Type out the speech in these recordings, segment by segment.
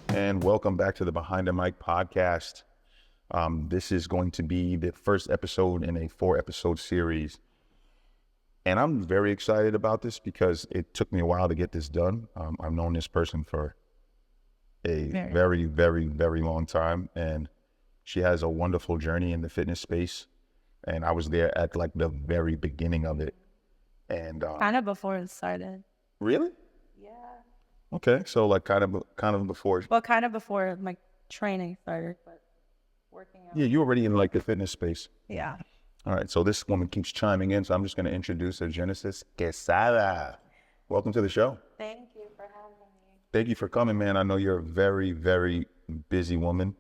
And welcome back to the Behind the Mic podcast. This is going to be the first episode in a 4-episode series. And I'm very excited about this because it took me a while to get this done. I've known this person for a very, very, very long time. And she has a wonderful journey in the fitness space. And I was there at like the very beginning of it. And kind of before it started. Really? Yeah. Okay, so like kind of before. Well, kind of before my training started, but working out. Yeah, you're already in like the fitness space. Yeah. All right, so this woman keeps chiming in, so I'm just going to introduce her, Genesis Qezada. Welcome to the show. Thank you for having me. Thank you for coming, man. I know you're a very, very busy woman.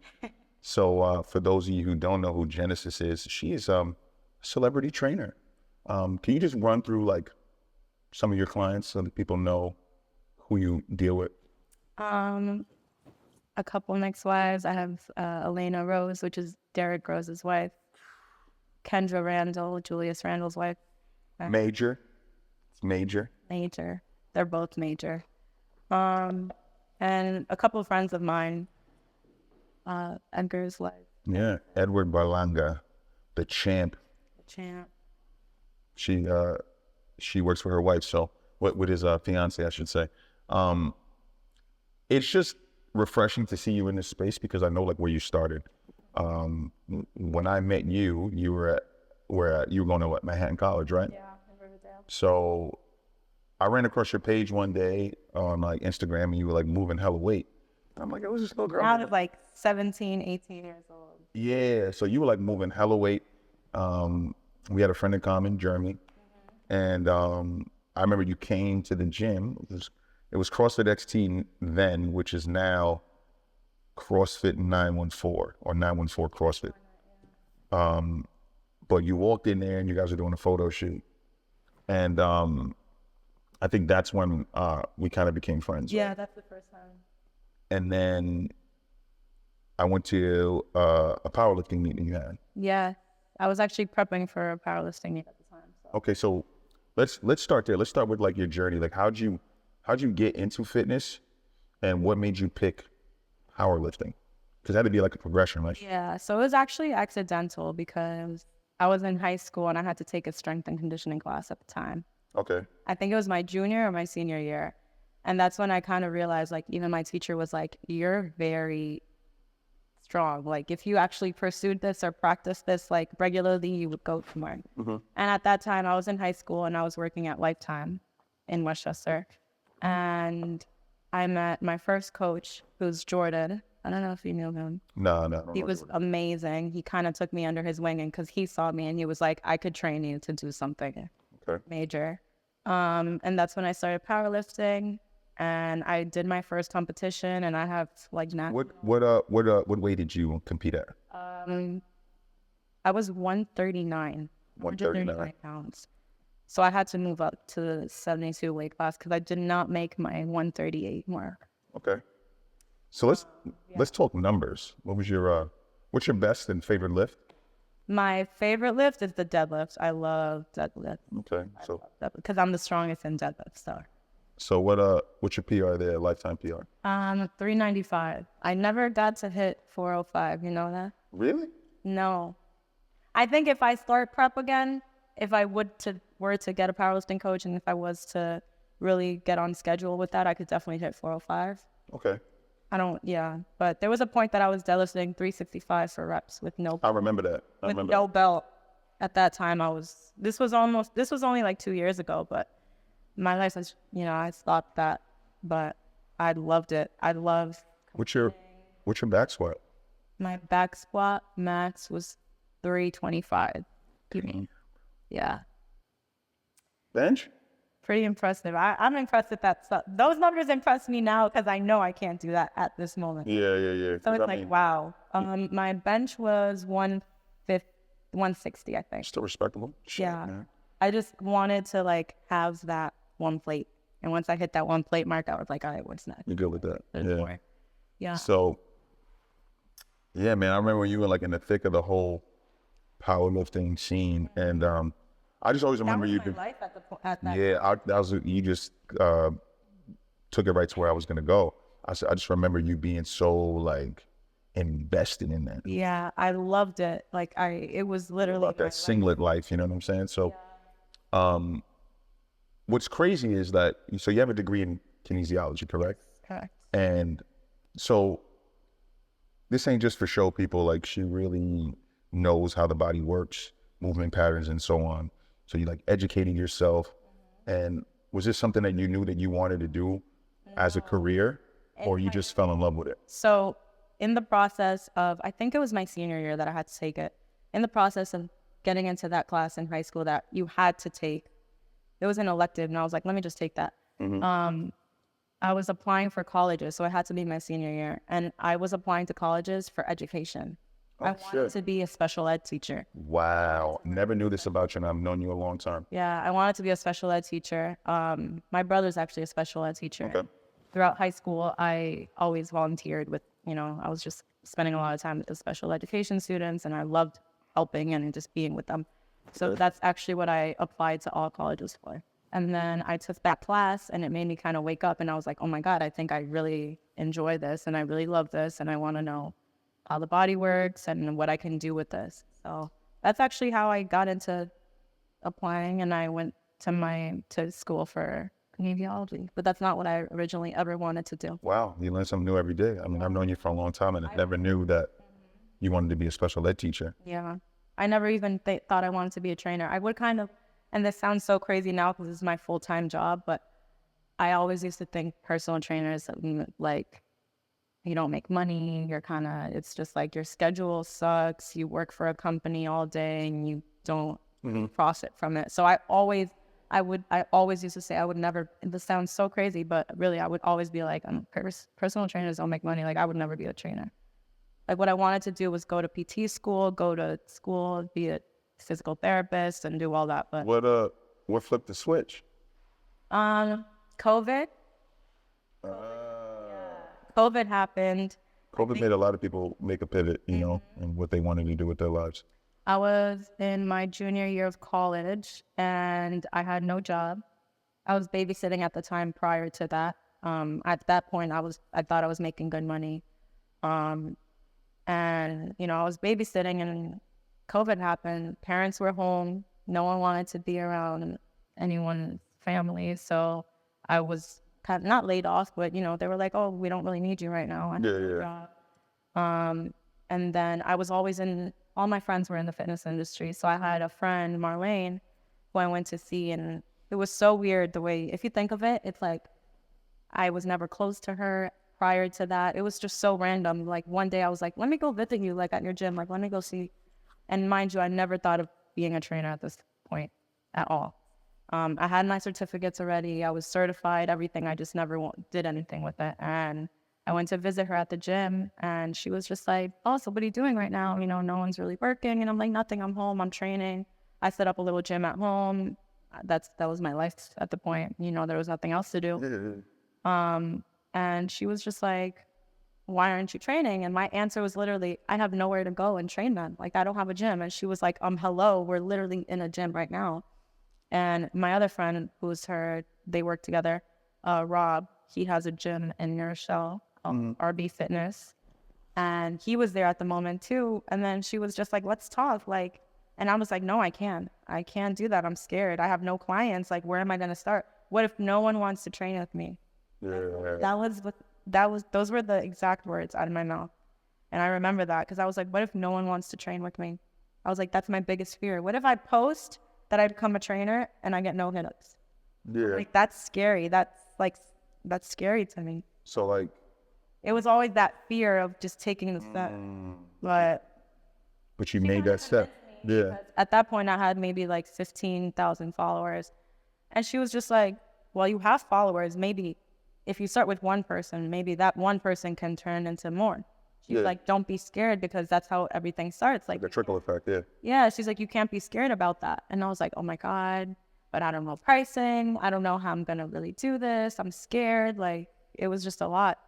So for those of you who don't know who Genesis is, she is a celebrity trainer. Can you just run through like some of your clients so that people know who you deal with? A couple next wives. I have Elena Rose, which is Derek Rose's wife. Kendra Randall, Julius Randall's wife. Major. It's major. Major. They're both major. And a couple of friends of mine. Edgar's wife. Yeah, Edward Barlanga, the champ. The champ. She works for her wife, so with his fiance, I should say. It's just refreshing to see you in this space because I know like where you started. When I met you, you were going to Manhattan College, right? Yeah, in Riverdale. So I ran across your page one day on like Instagram and you were like moving hella weight. I'm like, it was this little girl. I was like 17, 18 years old. Yeah, so you were like moving hella weight. We had a friend in common, Jeremy. And I remember you came to the gym. It was CrossFit XT then, which is now CrossFit 914 or 914 CrossFit. But you walked in there and you guys were doing a photo shoot. And I think that's when we kind of became friends. Yeah, right? that's the first time. And then I went to a powerlifting meeting you had. Yeah, I was actually prepping for a powerlifting meet at the time. So. Okay, so let's start there. Let's start with like your journey. Like how'd you get into fitness, and what made you pick powerlifting? Because that had to be like a progression, right? Yeah, so it was actually accidental because I was in high school and I had to take a strength and conditioning class at the time. Okay. I think it was my junior or my senior year. And that's when I kind of realized, like, even my teacher was like, you're very strong. Like, if you actually pursued this or practiced this, like, regularly, you would go somewhere. Mm-hmm. And at that time, I was in high school and I was working at Lifetime in Westchester. And I met my first coach, who's Jordan. I don't know if you knew him. No. He was amazing. He kind of took me under his wing, and because he saw me and he was like, I could train you to do something major. And that's when I started powerlifting. And I did my first competition, and I have like What weight did you compete at? I was 139. 139 pounds. So I had to move up to the 72 weight class because I did not make my 138 mark. Okay. So let's talk numbers. What's your best and favorite lift? My favorite lift is the deadlift. I love deadlift. Okay. So because I'm the strongest in deadlift. So what's your PR there? Lifetime PR? 395. I never got to hit 405. You know that? Really? No. I think if I start prep again, if I were to get a powerlifting coach, and if I was to really get on schedule with that, I could definitely hit 405. Okay. But there was a point that I was deadlifting 365 for reps with no belt. I remember that. No belt. At that time, this was only like 2 years ago, but my life was, I stopped that, but I loved it. I love. What's your back squat? My back squat max was 325. Yeah. Bench? Pretty impressive. I'm impressed with that stuff. Those numbers impress me now because I know I can't do that at this moment. Yeah. So it's like, wow. My bench was 160, I think. Still respectable. Yeah. Man. I just wanted to like have that one plate. And once I hit that one plate mark, I was like, all right, what's next? You're good with that. There's more. Yeah. So, yeah, man, I remember when you were like in the thick of the whole powerlifting scene, and I just always That remember was you. my life at that. Yeah, that was you just took it right to where I was gonna go. I just remember you being so like invested in that. Yeah, I loved it. Like it was literally About my that life. singlet life, you know what I'm saying? So, what's crazy is that so you have a degree in kinesiology, correct? Correct. And so this ain't just for show people. Like she really knows how the body works, movement patterns, and so on. So you like educating yourself. And was this something that you knew that you wanted to do as a career, or you just fell in love with it? So in the process of, I think it was my senior year that I had to take it. In the process of getting into that class in high school that you had to take, it was an elective, and I was like, let me just take that. I was applying for colleges, so it had to be my senior year, and I was applying to colleges for education. I wanted to be a special ed teacher. Wow, never knew this about you, and I've known you a long time. Yeah, I wanted to be a special ed teacher. My brother's actually a special ed teacher. Okay. Throughout high school, I always volunteered with, I was just spending a lot of time with the special education students, and I loved helping and just being with them. So that's actually what I applied to all colleges for. And then I took that class, and it made me kind of wake up, and I was like, oh my God, I think I really enjoy this, and I really love this, and I want to know how the body works and what I can do with this. So that's actually how I got into applying, and I went to school for kinesiology, but that's not what I originally ever wanted to do. Wow, you learn something new every day. I mean, I've known you for a long time, and I never knew that you wanted to be a special ed teacher. Yeah, I never even thought I wanted to be a trainer. I would kind of, and this sounds so crazy now because this is my full-time job, but I always used to think personal trainers, like, you don't make money, it's just like your schedule sucks, you work for a company all day and you don't profit from it. So I always used to say I would never, this sounds so crazy, but really I would always be like, personal trainers don't make money. Like I would never be a trainer. Like what I wanted to do was go to PT school, be a physical therapist and do all that. But what flipped the switch? COVID. COVID happened. COVID made a lot of people make a pivot, you know, and what they wanted to do with their lives. I was in my junior year of college and I had no job. I was babysitting at the time prior to that. At that point, I thought I was making good money. And, I was babysitting and COVID happened. Parents were home. No one wanted to be around anyone's family. So I was kind of not laid off, but, they were like, oh, we don't really need you right now. And then I was always all my friends were in the fitness industry. So I had a friend, Marlene, who I went to see. And it was so weird the way, if you think of it, it's like I was never close to her prior to that. It was just so random. Like one day I was like, let me go visit you like at your gym. Like, let me go see. And mind you, I never thought of being a trainer at this point at all. I had my certificates already. I was certified, everything. I just never did anything with it. And I went to visit her at the gym and she was just like, oh, so what are you doing right now? No one's really working. And I'm like, nothing, I'm home, I'm training. I set up a little gym at home. That was my life at the point. There was nothing else to do. And she was just like, why aren't you training? And my answer was literally, I have nowhere to go and train then. Like, I don't have a gym. And she was like, hello, we're literally in a gym right now. And my other friend, they work together, Rob, he has a gym in New Rochelle, RB Fitness. And he was there at the moment too. And then she was just like, let's talk. And I was like, no, I can't do that. I'm scared. I have no clients. Like, where am I going to start? What if no one wants to train with me? Those were the exact words out of my mouth. And I remember that because I was like, what if no one wants to train with me? I was like, that's my biggest fear. What if I post that I become a trainer and I get no hit-ups? Yeah. Like, that's scary. That's scary to me. So it was always that fear of just taking the step. But you made that step. Yeah. At that point, I had maybe 15,000 followers. And she was just like, well, you have followers. Maybe if you start with one person, maybe that one person can turn into more. She's like, don't be scared because that's how everything starts. Like the trickle effect, yeah. Yeah, she's like, you can't be scared about that. And I was like, oh my God, but I don't know pricing. I don't know how I'm going to really do this. I'm scared. It was just a lot.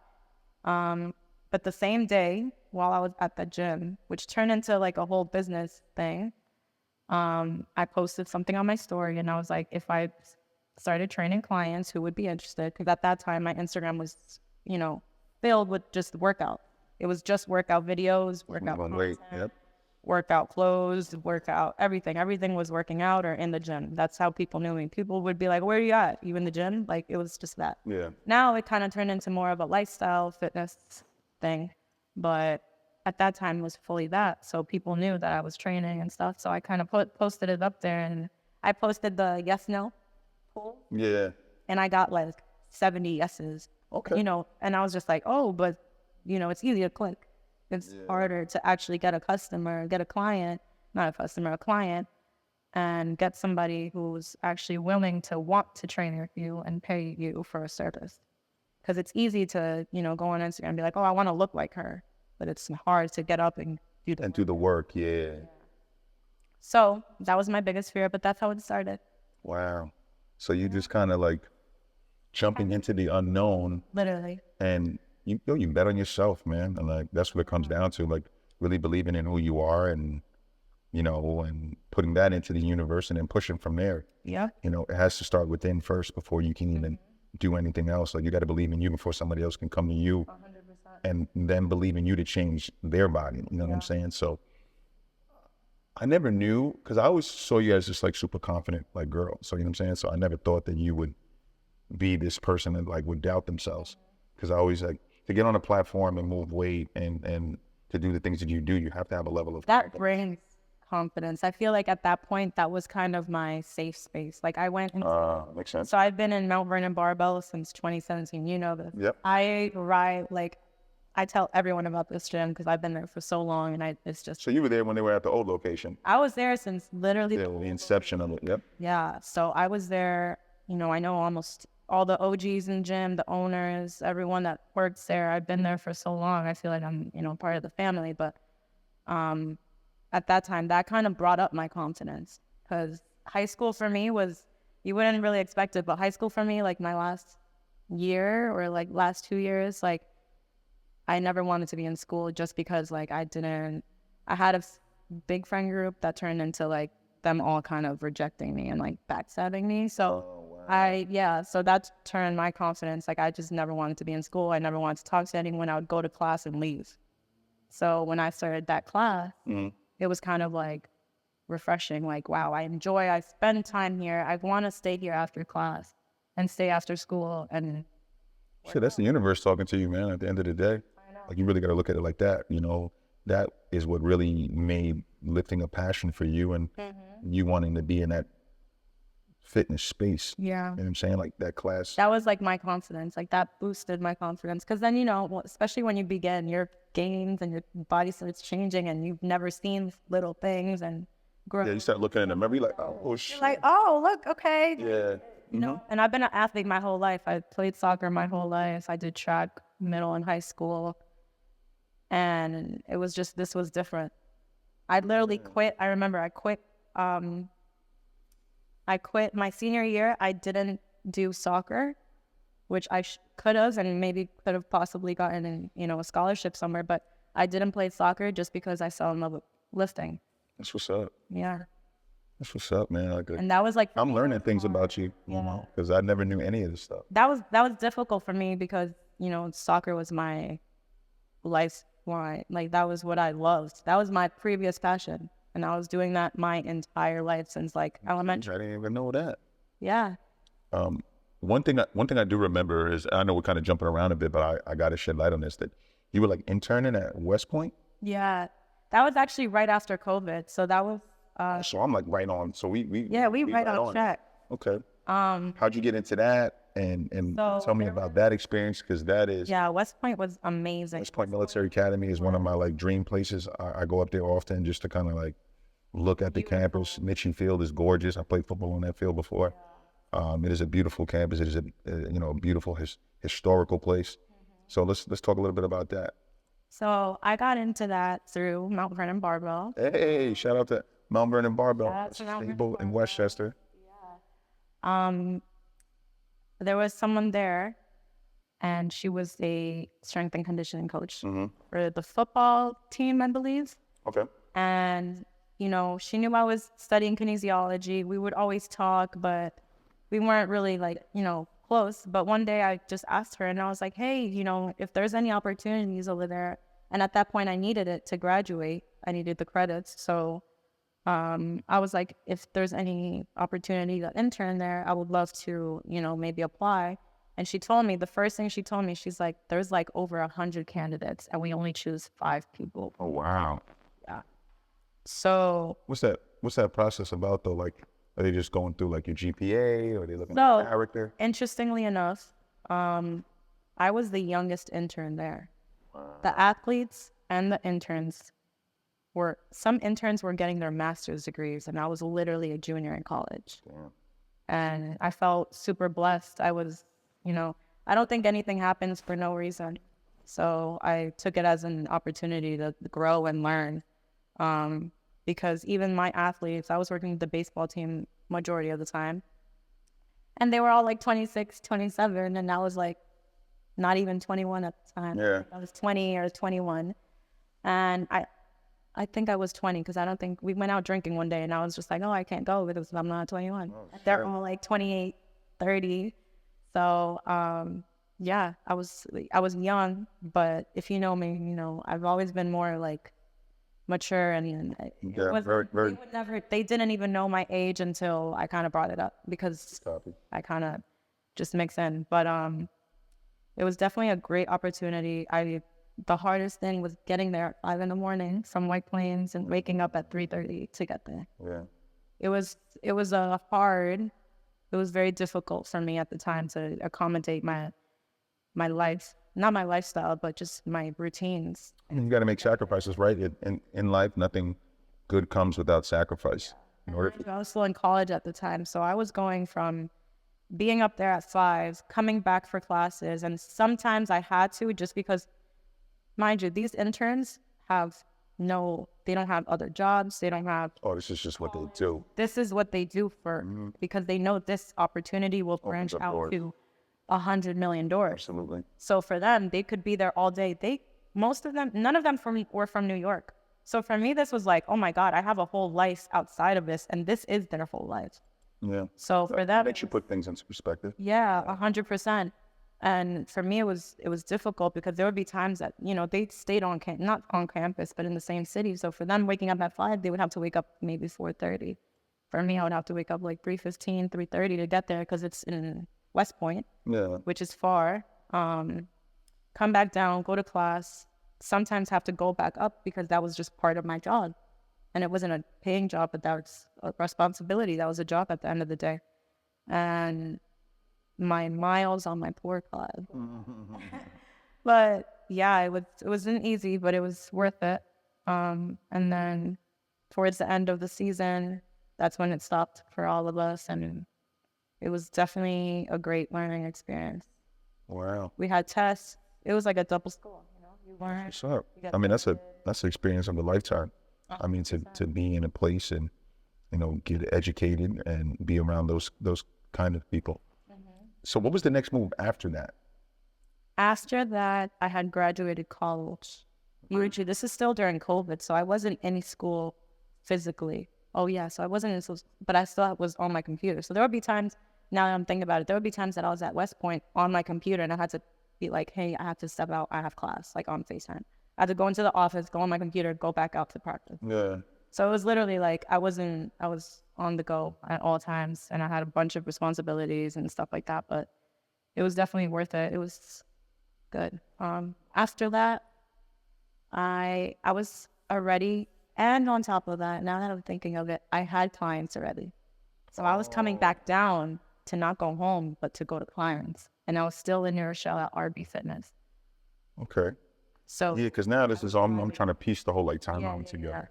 But the same day while I was at the gym, which turned into a whole business thing, I posted something on my story, and I was like, if I started training clients who would be interested, because at that time my Instagram was, filled with just workout. It was just workout videos, workout content, Yep. workout clothes, workout, everything. Everything was working out or in the gym. That's how people knew me. People would be like, where are you at? You in the gym? Like, it was just that. Yeah. Now it kind of turned into more of a lifestyle fitness thing. But at that time it was fully that. So people knew that I was training and stuff. So I kind of posted it up there, and I posted the yes, no poll, Yeah. and I got like 70 yeses, Okay. and I was just like, oh, but it's easy to click. It's harder to actually get a customer, get a client, not a customer, a client, and get somebody who's actually willing to want to train with you and pay you for a service. Because it's easy to, go on Instagram and be like, oh, I want to look like her. But it's hard to get up and do And do the work. Yeah. So that was my biggest fear, but that's how it started. Wow. So you just kind of like jumping into the unknown, Literally. and you bet on yourself, man. And like, that's what it comes down to, like really believing in who you are, and, and putting that into the universe and then pushing from there. Yeah. It has to start within first before you can even do anything else. Like, you got to believe in you before somebody else can come to you 100%. and then believe in you to change their body. You know what I'm saying? So I never knew, because I always saw you as this like super confident like girl. So, you know what I'm saying? So I never thought that you would be this person that like would doubt themselves. Because I always like, to get on a platform and move weight and to do the things that you do, you have to have a level of That brings confidence. I feel like at that point, that was kind of my safe space. Like I went into, makes sense. so I've been in Mount Vernon Barbell since 2017. You know this. Yep. I tell everyone about this gym because I've been there for so long, and it's just. So you were there when they were at the old location? I was there since literally the inception of it. Yep. Yeah. So I was there. I know almost all the OGs in gym, the owners, everyone that works there. I've been there for so long. I feel like I'm, part of the family. But at that time, that kind of brought up my confidence, because high school for me was, you wouldn't really expect it, but high school for me, like my last year or like last 2 years, like I never wanted to be in school just because like I had a big friend group that turned into like them all kind of rejecting me and like backstabbing me. So so that turned my confidence. Like I just never wanted to be in school. I never wanted to talk to anyone. I would go to class and leave. So when I started that class, it was kind of like refreshing. Like, wow, I spend time here. I want to stay here after class and stay after school. And shit, that's the universe talking to you, man, at the end of the day. Like, you really got to look at it like that. That is what really made lifting a passion for you, and you wanting to be in that fitness space. Yeah. You know what I'm saying? Like that class. That was like my confidence. Like that boosted my confidence. Because then, especially when you begin, your gains and your body starts changing, and you've never seen little things and grow. Yeah, you start looking in the mirror, you're like, oh, shit. You're like, oh, look, okay. Yeah. And I've been an athlete my whole life. I played soccer my whole life. I did track middle and high school. And it was just, this was different. I literally quit. I remember I quit my senior year. I didn't do soccer, which I could have, and maybe could have possibly gotten a scholarship somewhere. But I didn't play soccer just because I fell in love with lifting. That's what's up. Yeah. That's what's up, man. Like, and that was like, I'm learning things about you, because I never knew any of this stuff. That was difficult for me because, soccer was my lifeline. Like that was what I loved. That was my previous passion. And I was doing that my entire life since like elementary. I didn't even know that. Yeah. One thing I do remember is, I know we're kind of jumping around a bit, but I got to shed light on this, that you were like interning at West Point. Yeah. That was actually right after COVID. So that was, so I'm like right on. So we right on track. Okay. How'd you get into that? And So tell me about that experience, because that is. Yeah, West Point was amazing. West Point Military Academy is one of my like dream places. I go up there often just to kind of like look at the campus. Mitchie Field is gorgeous. I played football on that field before. It is a beautiful campus. It is a beautiful historical place. So let's talk a little bit about that. So I got into that through Mount Vernon Barbell. Hey, shout out to Mount Vernon Barbell. That's Mount Vernon stable in Westchester. There was someone there, and she was a strength and conditioning coach for the football team, I believe. Okay. And she knew I was studying kinesiology. We would always talk, but we weren't really like, close. But one day I just asked her and I was like, hey, if there's any opportunities over there. And at that point I needed it to graduate. I needed the credits. So I was like, if there's any opportunity to intern there, I would love to, maybe apply. And she told me, the first thing she told me, she's like, there's like over 100 candidates and we only choose 5 people. Oh, wow. Yeah. So What's that process about though? Like, are they just going through like your GPA, or are they looking at character? Interestingly enough, I was the youngest intern there. Wow. The athletes and the interns some interns were getting their master's degrees, and I was literally a junior in college. Damn. And I felt super blessed. I was, I don't think anything happens for no reason. So I took it as an opportunity to grow and learn. Because even my athletes, I was working with the baseball team majority of the time, and they were all like 26, 27, and I was like not even 21 at the time. Yeah. I was 20 or 21. And I think I was 20, because I don't think we went out drinking one day and I was just like, oh, I can't go because I'm not 21. Oh, they're all like 28, 30. So, yeah, I was young, but if you know me, I've always been more like mature, and they didn't even know my age until I kind of brought it up, because I kind of just mix in. But it was definitely a great opportunity. The hardest thing was getting there at 5 a.m. from White Plains and waking up at 3:30 to get there. Yeah. It was very difficult for me at the time to accommodate my life, not my lifestyle, but just my routines. You got to make sacrifices, right? In life, nothing good comes without sacrifice. I was still in college at the time, so I was going from being up there at 5, coming back for classes, and sometimes I had to, just because, mind you, these interns they don't have other jobs. They don't have. Oh, this is just what they do. This is what they do because they know this opportunity will branch out to 100 million doors. Absolutely. So for them, they could be there all day. Most of them, none of them were from New York. So for me, this was like, oh my God, I have a whole life outside of this, and this is their whole life. Yeah. So for them, it makes you put things into perspective. Yeah, 100%. And for me, it was difficult, because there would be times that, they stayed not on campus, but in the same city. So for them, waking up at 5, they would have to wake up maybe 4:30. For me, I would have to wake up like 3:15, 3:30 to get there, because it's in West Point, which is far. Come back down, go to class, sometimes have to go back up, because that was just part of my job. And it wasn't a paying job, but that was a responsibility. That was a job at the end of the day. And my miles on my poor card. But yeah, it wasn't easy, but it was worth it. And then towards the end of the season, that's when it stopped for all of us. And it was definitely a great learning experience. Wow. We had tests. It was like a double school, you learn. What's up? I mean, that's an experience of a lifetime. I mean, to be in a place and, get educated and be around those kind of people. So what was the next move after that? After that, I had graduated college. Usually, this is still during COVID, so I wasn't in school physically. Oh yeah, so I wasn't in school, but I still was on my computer. So there would be times, now that I'm thinking about it, there would be times that I was at West Point on my computer, and I had to be like, hey, I have to step out, I have class, like on FaceTime. I had to go into the office, go on my computer, go back out to practice. Yeah. So it was literally like, I was on the go at all times, and I had a bunch of responsibilities and stuff like that, but it was definitely worth it. It was good. After that, I was already, and on top of that, now that I'm thinking of it, I had clients already. So I was coming back down to not go home, but to go to clients. And I was still in New Rochelle at RB Fitness. Okay. So yeah, because now this is all, I'm trying to piece the whole timeline together.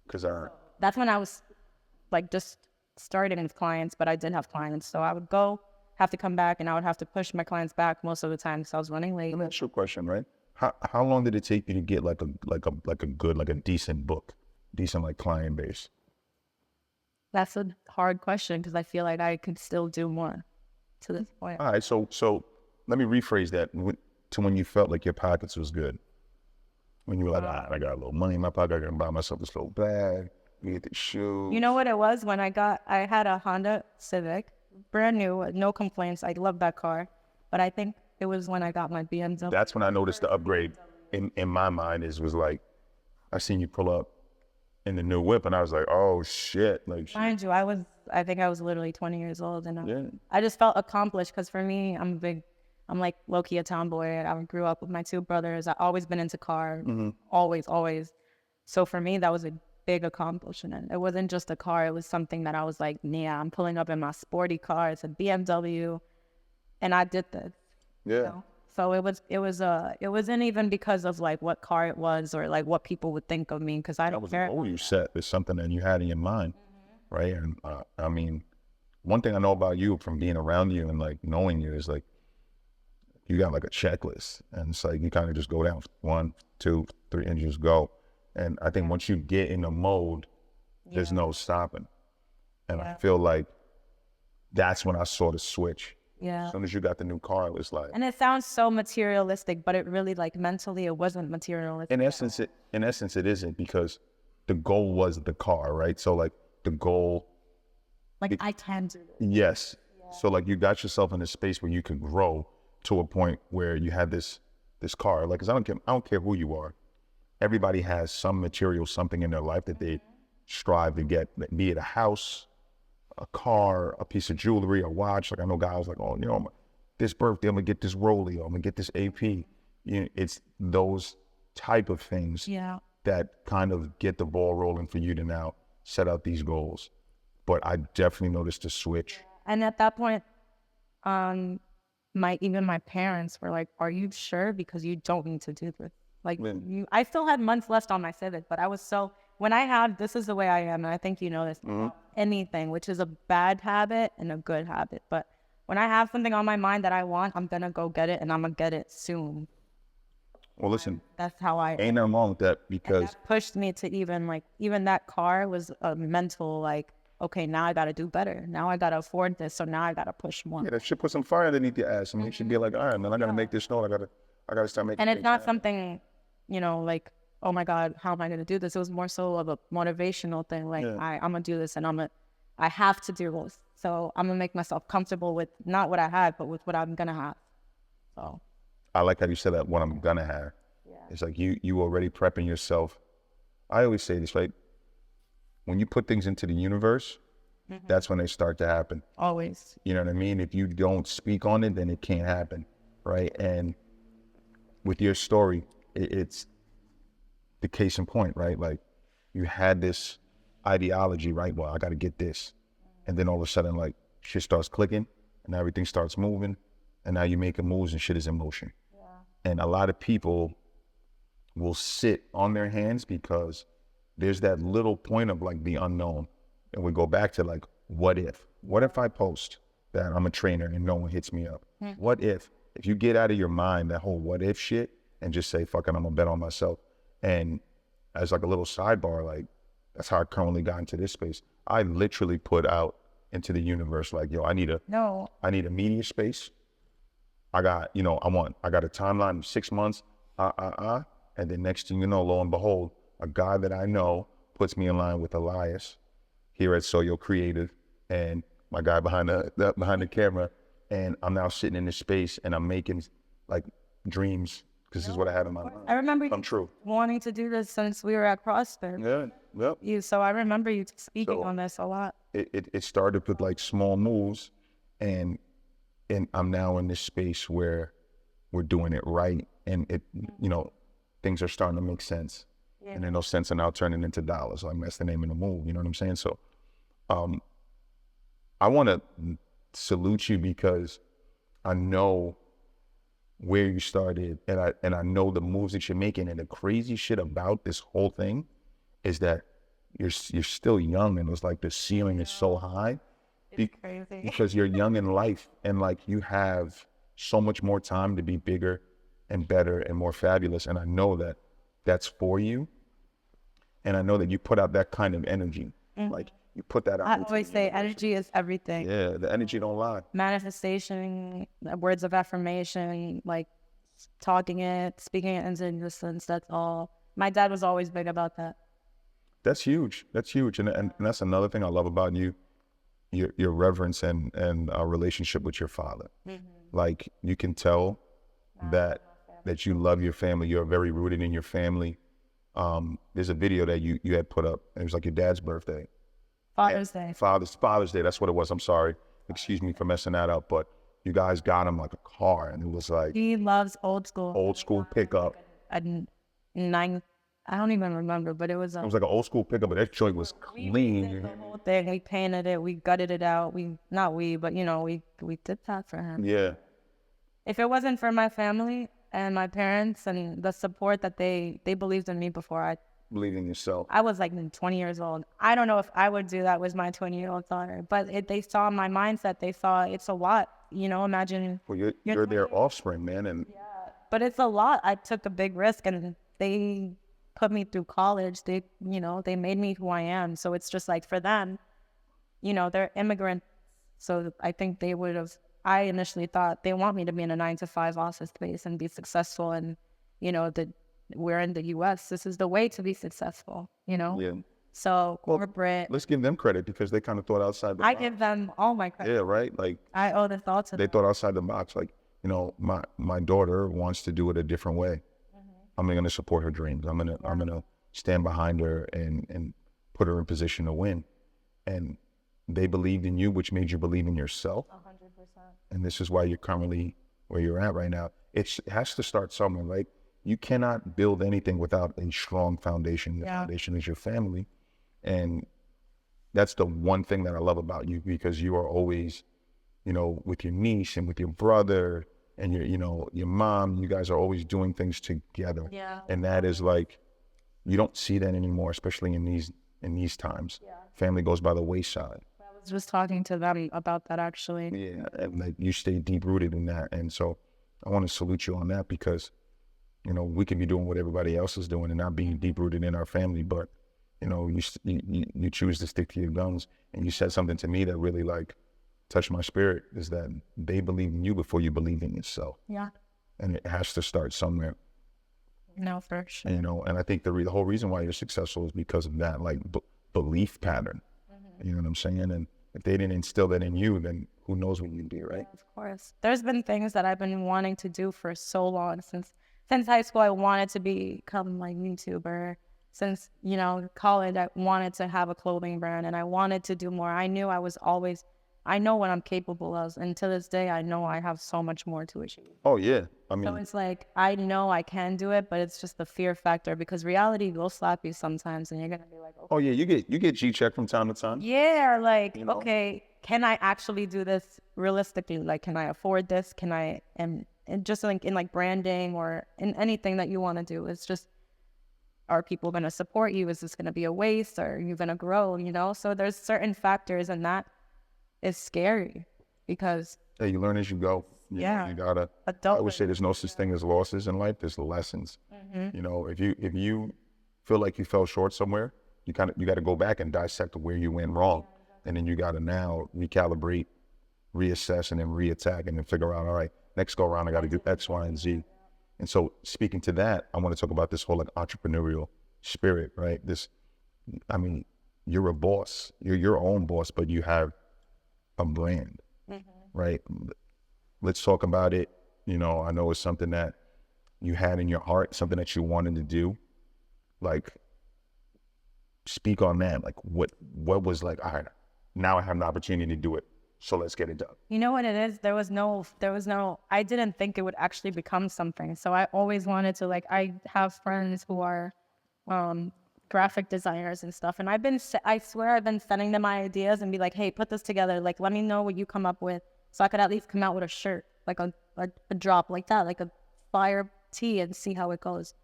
Because that's when I was just starting with clients, but I did have clients. So I would have to come back, and I would have to push my clients back most of the time because I was running late. Let me ask you a question, right? How long did it take you to get like a decent client base? That's a hard question, because I feel like I could still do more to this point. All right, so let me rephrase that to when you felt like your pockets was good. When you were like, I got a little money in my pocket, I can buy myself this little bag. You get the shoes. You know what it was when I had a Honda Civic, brand new, no complaints. I love that car. But I think it was when I got my BMW. That's when I noticed the upgrade in my mind was like, I seen you pull up in the new whip and I was like, oh shit. Like, Mind you, I think I was literally 20 years old, and yeah. I just felt accomplished because for me, I'm like low-key a tomboy. I grew up with my two brothers. I've always been into cars, always, always. So for me, that was a big accomplishment. It wasn't just a car. It was something that I was like, yeah, I'm pulling up in my sporty car. It's a BMW, and I did this. Yeah. You know? So it wasn't even because of like what car it was or like what people would think of me, because I That don't was care. a goal you set. It's something that you had in your mind, right? And I mean, one thing I know about you from being around you and like knowing you is like, you got like a checklist, and it's like you kind of just go down 1, 2, 3, and just go. And I think once you get in the mode, there's no stopping. And I feel like that's when I saw the switch. Yeah. As soon as you got the new car, it was like. And it sounds so materialistic, but it really, like, mentally, it wasn't materialistic. In essence, it isn't, because the goal was the car, right? So like the goal. Like, I can do this. Yes. Yeah. So like you got yourself in a space where you can grow to a point where you have this car. Like, 'cause I don't care who you are. Everybody has some material, something in their life that they strive to get, be it a house, a car, a piece of jewelry, a watch. Like I know guys like, oh, you know, this birthday, I'm gonna get this Rollie, or I'm gonna get this AP. You know, it's those type of things that kind of get the ball rolling for you to now set out these goals. But I definitely noticed a switch. And at that point, even my parents were like, "Are you sure? Because you don't need to do this." Like, I still had months left on my Civic, but I was when I have, this is the way I am, and I think you know this, anything, which is a bad habit and a good habit. But when I have something on my mind that I want, I'm going to go get it, and I'm going to get it soon. Well, listen, that's how ain't nothing wrong with that, because that pushed me to even that car was a mental, like, okay, now I got to do better. Now I got to afford this, so now I got to push more. Yeah, that should put some fire underneath your ass. I mean, you should be like, all right, man, I got to make this known. I got to start making. And it's not something, like, oh my God, how am I going to do this? It was more so of a motivational thing. Like, I'm going to do this, and I have to do this. So I'm going to make myself comfortable with not what I have, but with what I'm going to have. So I like how you said that, what I'm going to have. Yeah. It's like you already prepping yourself. I always say this, right? When you put things into the universe, that's when they start to happen. Always. You know what I mean? If you don't speak on it, then it can't happen, right? And with your story, it's the case in point, right? Like, you had this ideology, right? Well, I got to get this. And then all of a sudden, like, shit starts clicking and everything starts moving. And now you're making moves and shit is in motion. Yeah. And a lot of people will sit on their hands because there's that little point of like the unknown. And we go back to like, what if I post that I'm a trainer and no one hits me up? What if you get out of your mind that whole what if shit and just say, fuck it, I'm gonna bet on myself. And as like a little sidebar, like, that's how I currently got into this space. I literally put out into the universe, like, yo, I need a media space. I got a timeline of 6 months, and then next thing you know, lo and behold, a guy that I know puts me in line with Elias here at Soyo Creative, and my guy behind the camera, and I'm now sitting in this space and I'm making like dreams, because this is what I have in my mind. I remember come true. Wanting to do this since we were at CrossFit. Yeah, yep. So I remember you speaking on this a lot. It started with like small moves, and I'm now in this space where we're doing it right, and things are starting to make sense. Yeah. And then those cents are now turning into dollars. Like, that's the name of the move. You know what I'm saying? So, I want to salute you, because I know where you started, and I know the moves that you're making. And the crazy shit about this whole thing is that you're still young, and it's like the ceiling is so high. It's crazy. Because you're young in life, and like, you have so much more time to be bigger and better and more fabulous. And I know that that's for you. And I know that you put out that kind of energy. Like, you put that out. I always say energy is everything. Yeah, the energy don't lie. Manifestation, words of affirmation, like speaking it into existence, that's all. My dad was always big about that. That's huge. That's huge. And that's another thing I love about you, your reverence and relationship with your father. Like, you can tell that you love your family. You're very rooted in your family. There's a video that you had put up. It was like your dad's birthday. Father's Day. Father's Day. That's what it was. I'm sorry. Excuse me for messing that up. But you guys got him like a car, and it was like He loves old school. old school pickup. A nine, I don't even remember, but it was It was like an old school pickup, but that joint was we clean. did the whole thing. We painted it. We gutted it out. But you know, we did that for him. Yeah. If it wasn't for my family and my parents and the support that they believed in me before Believe in yourself. I was like 20 years old. I don't know if I would do that with my 20-year-old daughter, but they saw my mindset. They saw it's a lot. You know, imagine. Well, you're their offspring, man, and But it's a lot. I took a big risk, and they put me through college. They made me who I am. So it's just like for them, they're immigrants. So I think I initially thought they want me to be in a 9-to-5 office space and be successful. And, we're in the U.S. This is the way to be successful, Yeah. So corporate. Let's give them credit because they kind of thought outside the box. I give them all my credit. Yeah, right? Like, I owe the thought to they them. thought outside the box. Like, my daughter wants to do it a different way. I'm going to support her dreams. I'm going to stand behind her and put her in position to win. And they believed in you, which made you believe in yourself. 100%. And this is why you're currently where you're at right now. It has to start somewhere. Like, you cannot build anything without a strong foundation. The foundation is your family. And that's the one thing that I love about you, because you are always, with your niece and with your brother and your mom, you guys are always doing things together. Yeah. And that is like, you don't see that anymore, especially in these times. Yeah. Family goes by the wayside. I was just talking to them about that, actually. Yeah. And like, you stay deep rooted in that. And so I want to salute you on that, because we can be doing what everybody else is doing and not being deep rooted in our family, but you choose to stick to your guns. And you said something to me that really like touched my spirit, is that they believe in you before you believe in yourself. Yeah. And it has to start somewhere. No, for sure. And I think the whole reason why you're successful is because of that like belief pattern. You know what I'm saying? And if they didn't instill that in you, then who knows what you'd be, right? Yeah, of course. There's been things that I've been wanting to do for so long. Since high school, I wanted to become like YouTuber. Since, college, I wanted to have a clothing brand, and I wanted to do more. I knew I know what I'm capable of. And to this day, I know I have so much more to achieve. Oh, yeah. I mean, so it's like, I know I can do it, but it's just the fear factor, because reality will slap you sometimes, and you're going to be like, okay. Oh, yeah. You get G-check from time to time. Yeah. Like, okay, can I actually do this realistically? Like, can I afford this? Can I, and just like in like branding or in anything that you want to do, it's just, are people going to support you? Is this going to be a waste? Or are you going to grow, So there's certain factors, and that is scary, because hey, you learn as you go. You gotta. I always say there's no such thing as losses in life. There's lessons. If you feel like you fell short somewhere, you got to go back and dissect where you went wrong, and then you got to now recalibrate, reassess, and then reattack, and then figure out, all right, next go around, I got to do X, Y, and Z. And so, speaking to that, I want to talk about this whole like entrepreneurial spirit, right? You're a boss. You're your own boss, but you have a brand, right? Let's talk about it. I know it's something that you had in your heart, something that you wanted to do. Like, speak on that. Like, what was like, all right, now I have an opportunity to do it, so let's get it done. You know what it is? There was no, I didn't think it would actually become something. So I always wanted to, like, I have friends who are graphic designers and stuff. And I swear I've been sending them my ideas and be like, hey, put this together. Like, let me know what you come up with, so I could at least come out with a shirt, like a drop like that, like a fire tee, and see how it goes.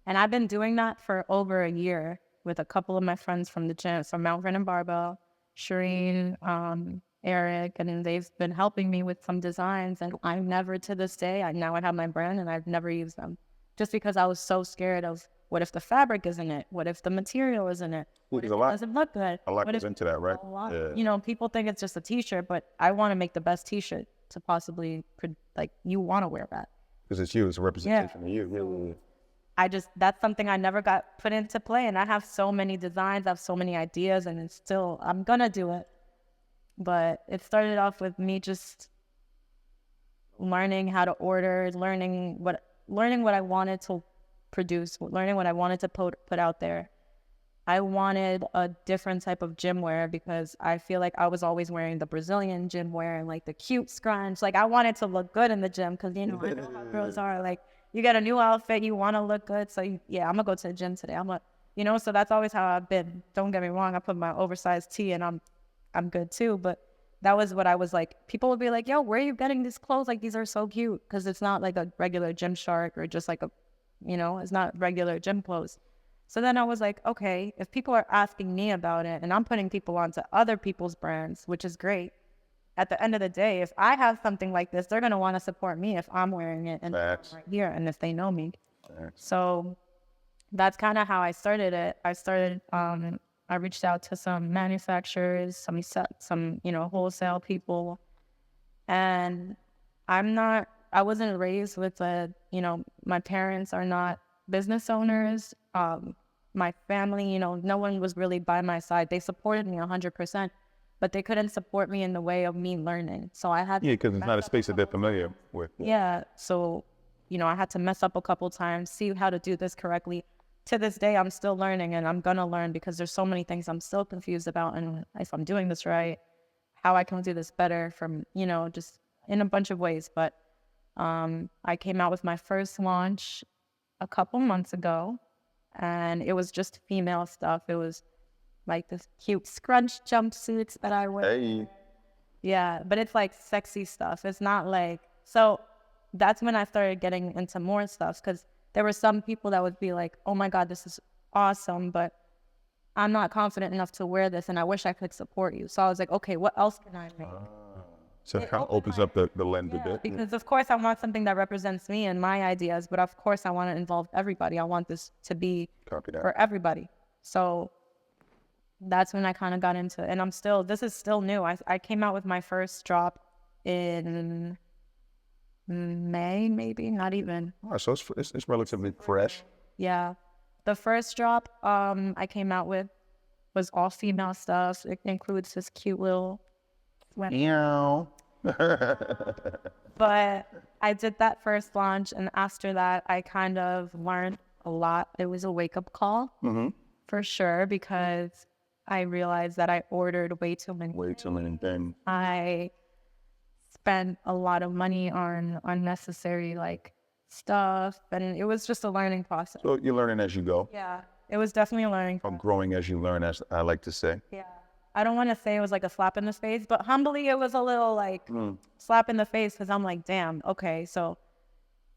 And I've been doing that for over a year with a couple of my friends from the gym, from Mount Vernon Barbell, Shireen, Eric, and they've been helping me with some designs. And I never, to this day, I have my brand, and I've never used them, just because I was so scared of, what if the fabric isn't it? What if the material isn't it? What if it doesn't look good? A lot goes into that, right? A lot. Yeah. People think it's just a t-shirt, but I want to make the best t-shirt to possibly, like, you want to wear that. Because it's you, it's a representation of you. that's something I never got put into play. And I have so many designs, I have so many ideas, and it's still, I'm gonna do it. But it started off with me just learning how to order, learning what I wanted to produce, learning what I wanted to put out there. I wanted a different type of gym wear because I feel like I was always wearing the Brazilian gym wear and like the cute scrunch. Like I wanted to look good in the gym because, I know how girls are. Like you get a new outfit, you want to look good. So I'm going to go to the gym today. So that's always how I've been. Don't get me wrong. I put my oversized tee and I'm good too. But that was what I was like. People would be like, yo, where are you getting these clothes? Like these are so cute. Because it's not like a regular Gymshark or just like it's not regular gym clothes. So then I was like, okay, if people are asking me about it and I'm putting people onto other people's brands, which is great. At the end of the day, if I have something like this, they're going to want to support me if I'm wearing it and right here and if they know me. So that's kind of how I started it. I reached out to some manufacturers, some wholesale people. And I wasn't raised with my parents are not business owners. My family, no one was really by my side. They supported me 100%, but they couldn't support me in the way of me learning. So I had because it's not a space that they're familiar with. Yeah. So, I had to mess up a couple times, see how to do this correctly. To this day, I'm still learning and I'm going to learn because there's so many things I'm still confused about. And if I'm doing this right, how I can do this better from, just in a bunch of ways. But I came out with my first launch a couple months ago. And it was just female stuff. It was like this cute scrunch jumpsuits that I wear. Hey. Yeah, but it's like sexy stuff. It's not like, so that's when I started getting into more stuff because there were some people that would be like, oh my God, this is awesome, but I'm not confident enough to wear this and I wish I could support you. So I was like, okay, what else can I make? So it kind of opens up the lens a bit. Because of course I want something that represents me and my ideas, but of course I want to involve everybody. I want this to be for everybody. So that's when I kind of got into it. And this is still new. I came out with my first drop in May, maybe, not even. Oh, so it's relatively fresh. Yeah. The first drop I came out with was all female stuff. It includes this cute little Meow. But I did that first launch, and after that, I kind of learned a lot. It was a wake-up call, for sure, because I realized that I ordered way too many things. I spent a lot of money on unnecessary stuff, and it was just a learning process. So you're learning as you go. Yeah, it was definitely a learning process. Or growing as you learn, as I like to say. Yeah. I don't want to say it was like a slap in the face, but humbly it was a little slap in the face because I'm like, damn, okay, so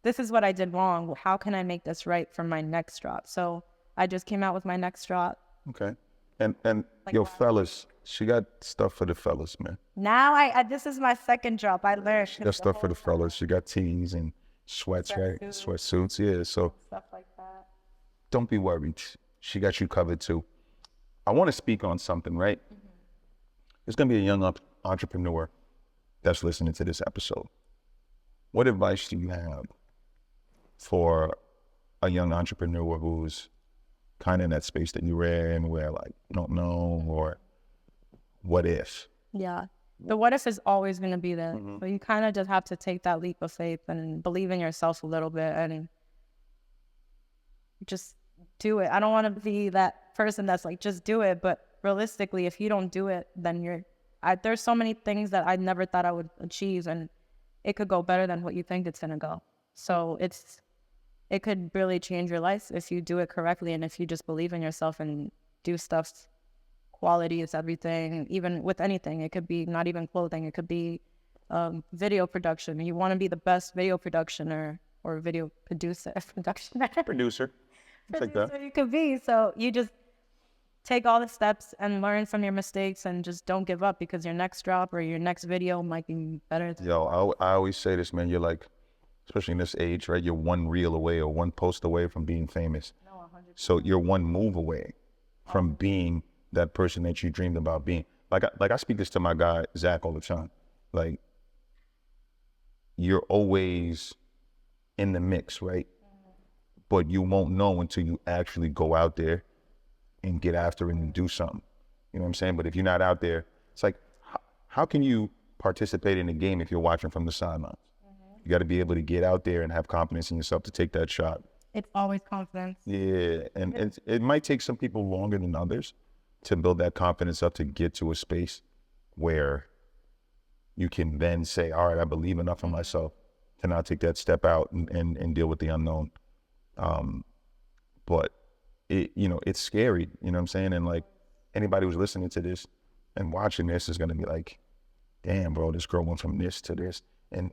this is what I did wrong. How can I make this right for my next drop? So I just came out with my next drop. Okay. And yo, fellas, she got stuff for the fellas, man. Now this is my second drop. I learned. She got stuff for the fellas. She got tees and sweats, right? Sweatsuits, yeah. So stuff like that. Don't be worried. She got you covered too. I want to speak on something, right? There's going to be a young entrepreneur that's listening to this episode. What advice do you have for a young entrepreneur who's kind of in that space that you're in where you don't know, or what if? Yeah. The what if is always going to be there. But you kind of just have to take that leap of faith and believe in yourself a little bit and just do it. I don't want to be that person that's like, just do it. But realistically, if you don't do it, then there's so many things that I never thought I would achieve, and it could go better than what you think it's going to go. So it could really change your life if you do it correctly. And if you just believe in yourself and do stuff, quality is everything, even with anything. It could be not even clothing. It could be video production. You want to be the best video producer or video producer. Producer. Like that. You could be. So you just take all the steps and learn from your mistakes and just don't give up because your next drop or your next video might be better. Yo, I always say this, man. You're like, especially in this age, right? You're one reel away or one post away from being famous. No, 100%. So you're one move away from being that person that you dreamed about being. Like I speak this to my guy, Zach, all the time. Like, you're always in the mix, right? but you won't know until you actually go out there and get after it and do something. You know what I'm saying? But if you're not out there, it's like, how can you participate in a game if you're watching from the sidelines? You got to be able to get out there and have confidence in yourself to take that shot. It's always confidence. Yeah, and it might take some people longer than others to build that confidence up to get to a space where you can then say, all right, I believe enough in myself to now take that step out and deal with the unknown. But it's scary, you know what I'm saying? And like anybody who's listening to this and watching this is going to be like, damn, bro, this girl went from this to this. And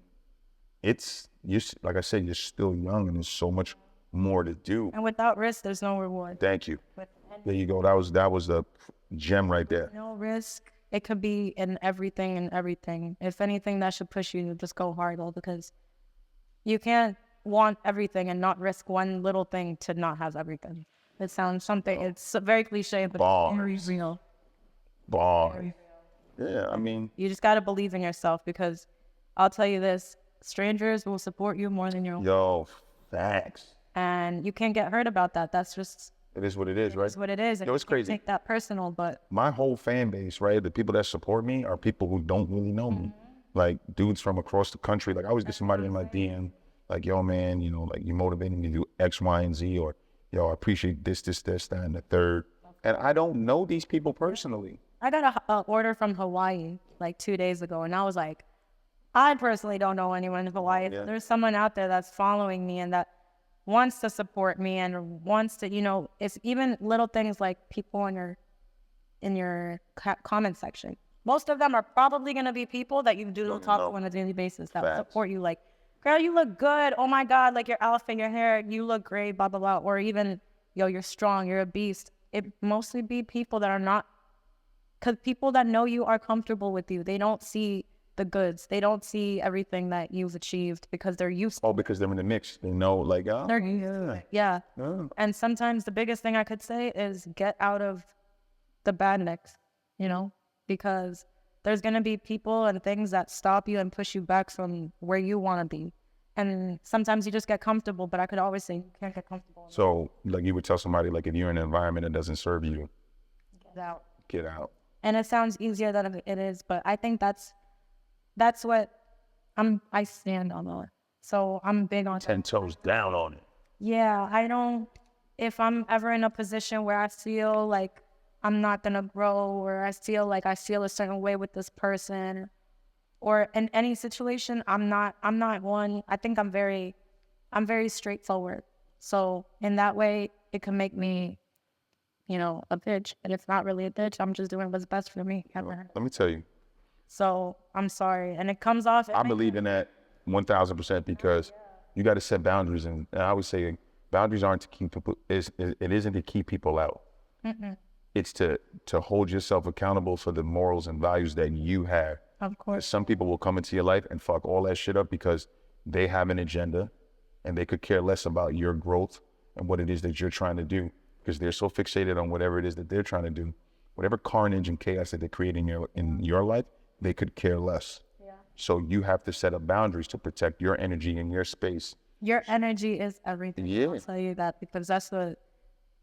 like I said, you're still young and there's so much more to do. And without risk, there's no reward. Thank you. There you go. That was the gem right there. No risk. It could be in everything and everything. If anything, that should push you to just go hard, though, because you can't want everything and not risk one little thing to not have everything. It sounds something. It's very cliche, but it's very real. Bar. Yeah, I mean, you just gotta believe in yourself, because I'll tell you this: strangers will support you more than your own. Yo, facts. And you can't get hurt about that. That's just. It is what it is, right? It's what it is. It's crazy. Take that personal, but my whole fan base, right? The people that support me are people who don't really know me. Like dudes from across the country. Like I always get somebody in my DM, like, yo, man, like you motivated me to do X, Y, and Z, or yo, I appreciate this, that, and the third. And I don't know these people personally. I got a order from Hawaii like 2 days ago, and I was like, I personally don't know anyone in Hawaii. Yeah. There's someone out there that's following me and that wants to support me and wants to, it's even little things like people in your comment section. Most of them are probably going to be people that you do talk to on a daily basis that support you. Like, girl, you look good. Oh my God, like your outfit, your hair, you look great, blah, blah, blah. Or even, you're strong, you're a beast. It mostly be people that are not, because people that know you are comfortable with you. They don't see the goods. They don't see everything that you've achieved because they're used to it. Oh, because they're in the mix. They know, like, oh, they're used to it. Yeah. Oh. And sometimes the biggest thing I could say is get out of the bad mix, because there's going to be people and things that stop you and push you back from where you want to be. And sometimes you just get comfortable, but I could always say you can't get comfortable. So, like you would tell somebody, like, if you're in an environment that doesn't serve you, get out. Get out. And it sounds easier than it is, but I think that's what I stand on it. So I'm big on 10 toes down on it. Yeah, if I'm ever in a position where I feel like I'm not going to grow, or I feel like I feel a certain way with this person, or in any situation, I'm not one. I think I'm very straightforward. So in that way, it can make me, a bitch. And it's not really a bitch. I'm just doing what's best for me. Let me tell you. So I'm sorry. And it comes off. I believe in that 1,000% because you got to set boundaries. And I always say boundaries aren't to keep people, it isn't to keep people out. Mm-mm. It's to hold yourself accountable for the morals and values that you have. Of course. Some people will come into your life and fuck all that shit up because they have an agenda and they could care less about your growth and what it is that you're trying to do because they're so fixated on whatever it is that they're trying to do. Whatever carnage and chaos that they're creating in your life, they could care less. Yeah. So you have to set up boundaries to protect your energy and your space. Your energy is everything. Yeah. I'll tell you that because that's what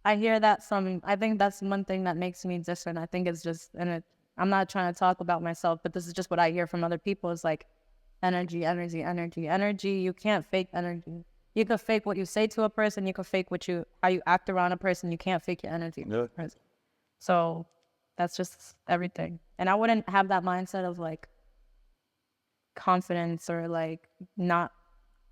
I hear that from. I think that's one thing that makes me different. I think it's just, I'm not trying to talk about myself, but this is just what I hear from other people. It's like energy. You can't fake energy. You can fake what you say to a person. You can fake how you act around a person. You can't fake your energy. Yeah. So that's just everything. And I wouldn't have that mindset of like confidence or like not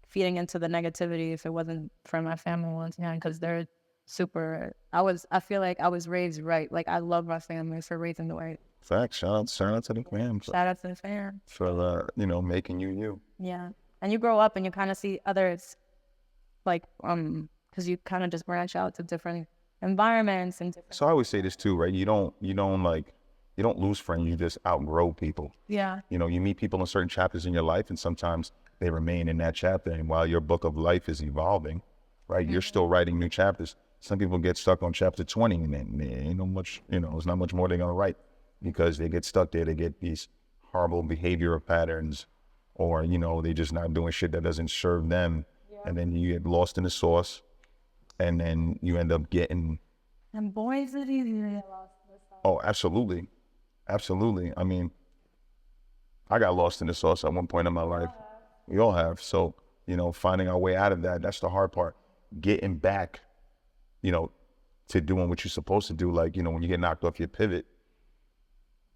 feeding into the negativity if it wasn't for my family once, because they're super. I feel like I was raised right. Like I love my family for raising the way. Facts. Shout out to the fam. Shout out to the fam for making you. Yeah, and you grow up and you kind of see others, like because you kind of just branch out to different environments and different. So I always say this too, right? You don't lose friends. You just outgrow people. Yeah. You meet people in certain chapters in your life, and sometimes they remain in that chapter. And while your book of life is evolving, right, mm-hmm. You're still writing new chapters. Some people get stuck on chapter 20 and then ain't no much, there's not much more they're going to write because they get stuck there. They get these horrible behavioral patterns or, they're just not doing shit that doesn't serve them. Yeah. And then you get lost in the sauce and then you end up getting. And boy, is it easy to get lost in this sauce. Oh, absolutely, absolutely. I mean, I got lost in the sauce at one point in my life. We all have. So, finding our way out of that's the hard part. Getting back, to doing what you're supposed to do. Like, when you get knocked off your pivot,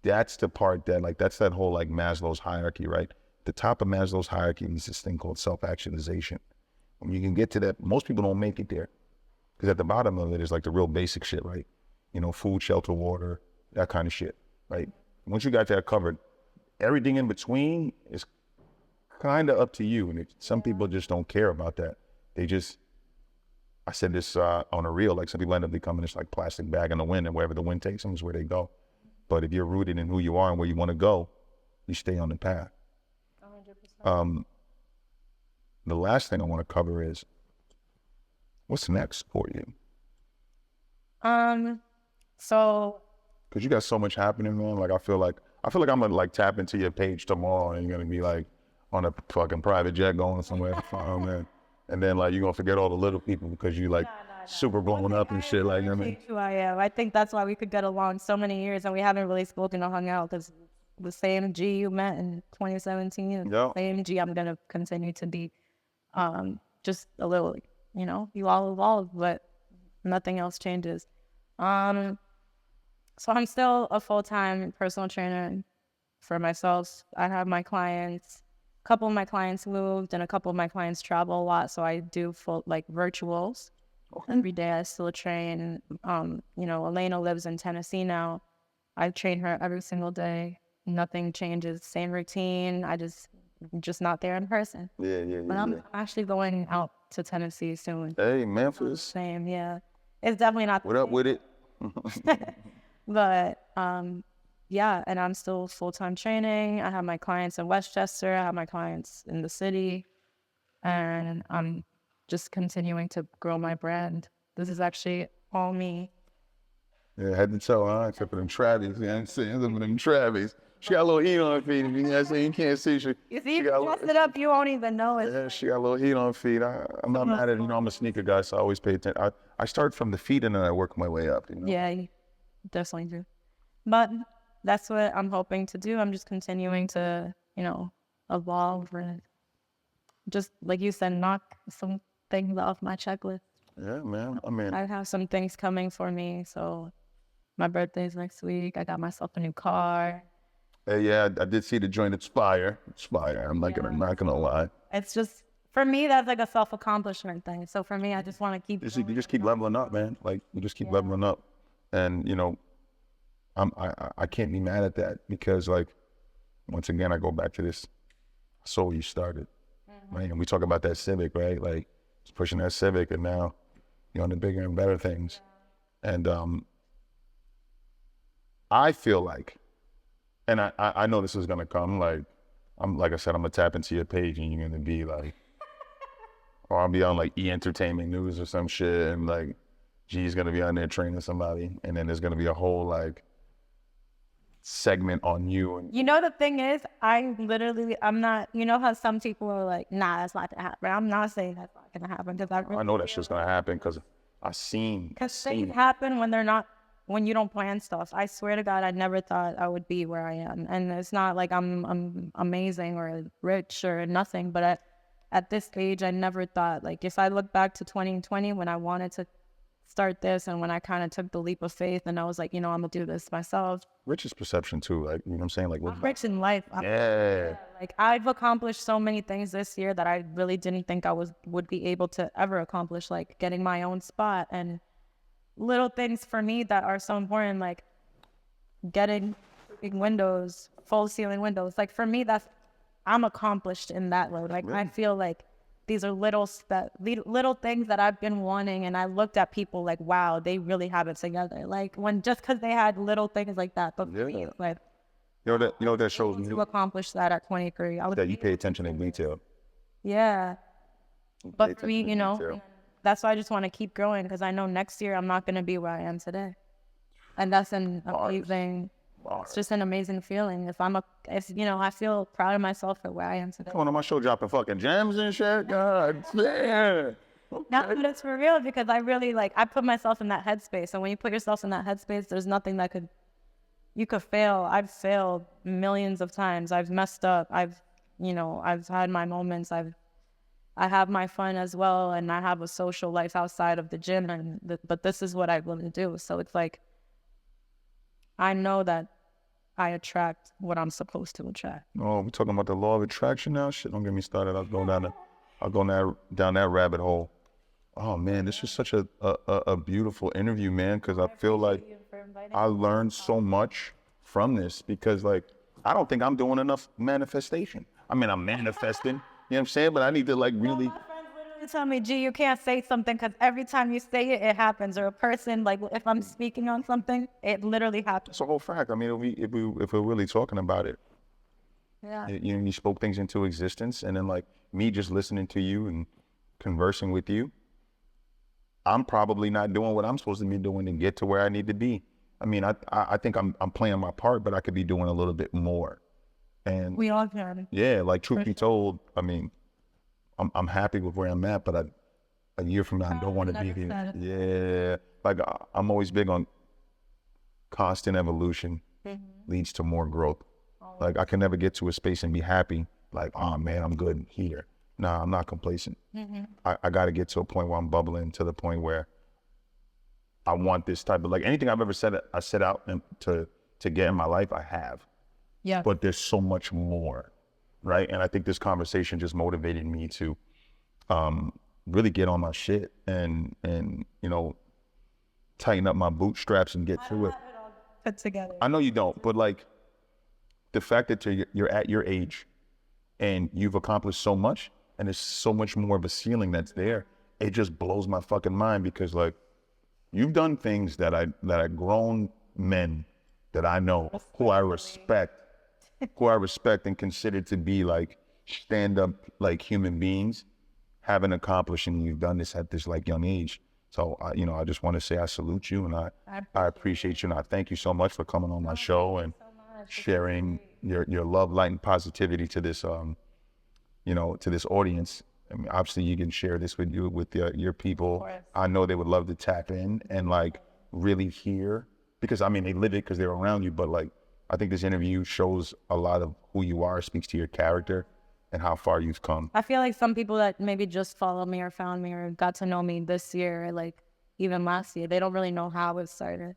that's the part that, that's that whole, Maslow's hierarchy, right? The top of Maslow's hierarchy is this thing called self-actualization. When you can get to that, most people don't make it there. Because at the bottom of it is, the real basic shit, right? Food, shelter, water, that kind of shit, right? Once you got that covered, everything in between is kind of up to you. And some people just don't care about that. They just, I said this on a reel, some people end up becoming this plastic bag in the wind, and wherever the wind takes them is where they go. But if you're rooted in who you are and where you want to go, you stay on the path. 100%. The last thing I want to cover is, what's next for you? So, because you got so much happening, man. I feel like I'm gonna tap into your page tomorrow, and you're gonna be on a fucking private jet going somewhere, man. And then you're gonna forget all the little people because you super blown up and shit. I mean, who I am. I think that's why we could get along so many years, and we haven't really spoken or hung out, because the same G you met in 2017, the same G I'm gonna continue to be. Just a little, you all evolve, but nothing else changes. So I'm still a full-time personal trainer for myself. I have my clients. A couple of my clients moved, and a couple of my clients travel a lot, so I do full virtuals. Okay. Every day I still train. Elena lives in Tennessee now. I train her every single day. Nothing changes. Same routine. Just not there in person. But I'm actually going out to Tennessee soon. Hey, Memphis. Same, yeah. It's definitely not. What up with it? But yeah, and I'm still full-time training. I have my clients in Westchester. I have my clients in the city, and I'm just continuing to grow my brand. This is actually all me. Yeah, head to toe, huh? Except for them Travis. You know what I'm saying? Except for them Travis. She got a little heat on her feet. You know what I'm saying? You can't see. You see, if you dress it up, you won't even know it. Yeah, she got a little heat on her feet. I'm not mad at it. I'm a sneaker guy, so I always pay attention. I start from the feet and then I work my way up. Yeah, you definitely do. But that's what I'm hoping to do. I'm just continuing to, evolve and just, like you said, knock some things off my checklist. Yeah, man. I mean, I have some things coming for me. So my birthday's next week. I got myself a new car. Yeah, I did see the joint Inspire. I'm not gonna lie. It's just, for me, that's a self-accomplishment thing. So for me, I just want to keep. You just keep leveling up, man. You just keep leveling up, and I can't be mad at that because once again I go back to this. I saw where you started, right? And we talk about that Civic, right? It's pushing that Civic, and now you're on the bigger and better things, and I feel like. And I know this is gonna come. Like I said, I'm gonna tap into your page, and you're gonna be or I'll be on E! Entertainment News or some shit, and G's gonna be on there training somebody, and then there's gonna be a whole segment on you. And the thing is, I'm not. How some people are nah, that's not gonna happen. I'm not saying that's not gonna happen because I know that shit's gonna happen because things happen when they're not. When you don't plan stuff. I swear to God, I never thought I would be where I am. And it's not like I'm amazing or rich or nothing, but at this age, I never thought, if I look back to 2020 when I wanted to start this and when I kind of took the leap of faith and I was I'm gonna do this myself. Rich is perception too, you know what I'm saying? I'm rich in life. Yeah. I've accomplished so many things this year that I really didn't think I would be able to ever accomplish, getting my own spot and little things for me that are so important, like getting big windows, full ceiling windows. For me, I'm accomplished in that way. Really? I feel like these are little things that I've been wanting, and I looked at people wow, they really have it together. Just because they had little things like that, but for me, that shows me to accomplish that at 23. That you pay attention in detail. Yeah, but for me, that's why I just want to keep growing because I know next year I'm not going to be where I am today. And that's an amazing, it's just an amazing feeling. I feel proud of myself for where I am today. Come on my show dropping fucking gems and shit. God, yeah. No, but it's for real because I really like, I put myself in that headspace. And when you put yourself in that headspace, there's nothing that you could fail. I've failed millions of times. I've messed up. I've had my moments. I have my fun as well. And I have a social life outside of the gym. But this is what I want to do. So it's like, I know that I attract what I'm supposed to attract. Oh, we're talking about the law of attraction now? Shit, don't get me started. I'll go down that rabbit hole. Oh man, this is such a beautiful interview, man, because I feel like I learned so much from this because like I don't think I'm doing enough manifestation. I mean, I'm manifesting, you know what I'm saying? But I need to like really. My friends literally tell me, G, you can't say something because every time you say it, it happens. Or a person, like if I'm speaking on something, it literally happens. It's a whole fact. I mean, if we're really talking about it, Yeah. you spoke things into existence, and then like me just listening to you and conversing with you, I'm probably not doing what I'm supposed to be doing to get to where I need to be. I mean, I think I'm playing my part, but I could be doing a little bit more. And We all can. yeah, like truth be told, I mean, I'm happy with where I'm at, but a year from now, I don't want to be here. Yeah, like I'm always big on constant evolution leads to more growth. Like I can never get to a space and be happy. Like, oh man, I'm good here. Nah, I'm not complacent. I got to get to a point where I'm bubbling to the point where I want this type of, like anything I've ever said, I set out to get in my life, I have. Yeah. But there's so much more, right? And I think this conversation just motivated me to really get on my shit and tighten up my bootstraps and get through it. Put together. I know you don't, but like the fact that you're at your age and you've accomplished so much and there's so much more of a ceiling that's there, it just blows my fucking mind because like you've done things that are grown men that I know who I respect and consider to be like stand up like human beings haven't accomplished, and you've done this at this like young age. So I just want to say I salute you and I appreciate you and I thank you so much for coming on my show and sharing your love, light, and positivity to this to this audience. I mean, obviously you can share this with your people. I know they would love to tap in and like really hear, because I mean they live it because they're around you, but like I think this interview shows a lot of who you are, speaks to your character and how far you've come. I feel like some people that maybe just followed me or found me or got to know me this year, like even last year, they don't really know how it started.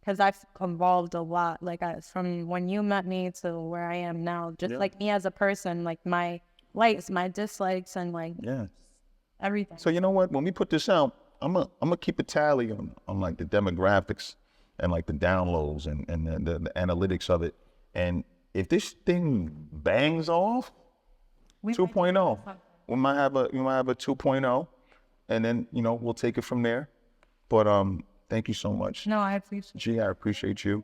Because I've evolved a lot, like from when you met me to where I am now, just like me as a person, like my likes, my dislikes, and like everything. So you know what? When we put this out, I'm gonna keep a tally on like the demographics and like the downloads and the analytics of it. And if this thing bangs off, 2.0, we might have a 2.0, and then we'll take it from there. But thank you so much. No, I appreciate it. G, I appreciate you.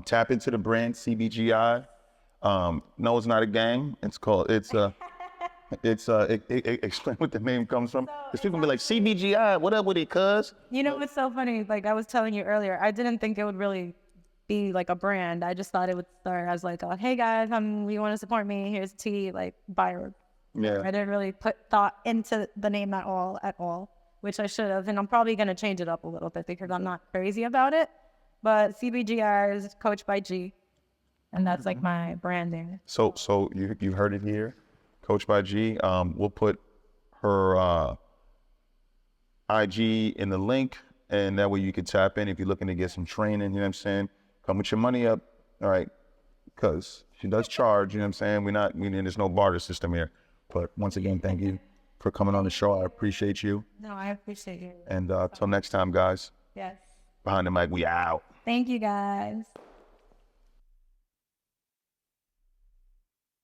Tap into the brand CBGI. No, it's not a gang. Explain what the name comes from. Because people be like, CBGI, what up with it, cuz? You know what's so funny? Like I was telling you earlier, I didn't think it would really be like a brand. I just thought it would start as like, hey guys, you want to support me? Here's tea, like buy. Yeah. I didn't really put thought into the name at all, which I should have. And I'm probably going to change it up a little bit because I'm not crazy about it. But CBGR is coached by G. And that's like my branding. So you've heard it here, coached by G. We'll put her IG in the link, and that way you can tap in if you're looking to get some training, you know what I'm saying? Come with your money up, all right? Because she does charge, you know what I'm saying? There's no barter system here. But once again, thank you for coming on the show. I appreciate you. No, I appreciate you. And till next time, guys. Yes. Behind the mic, we out. Thank you, guys.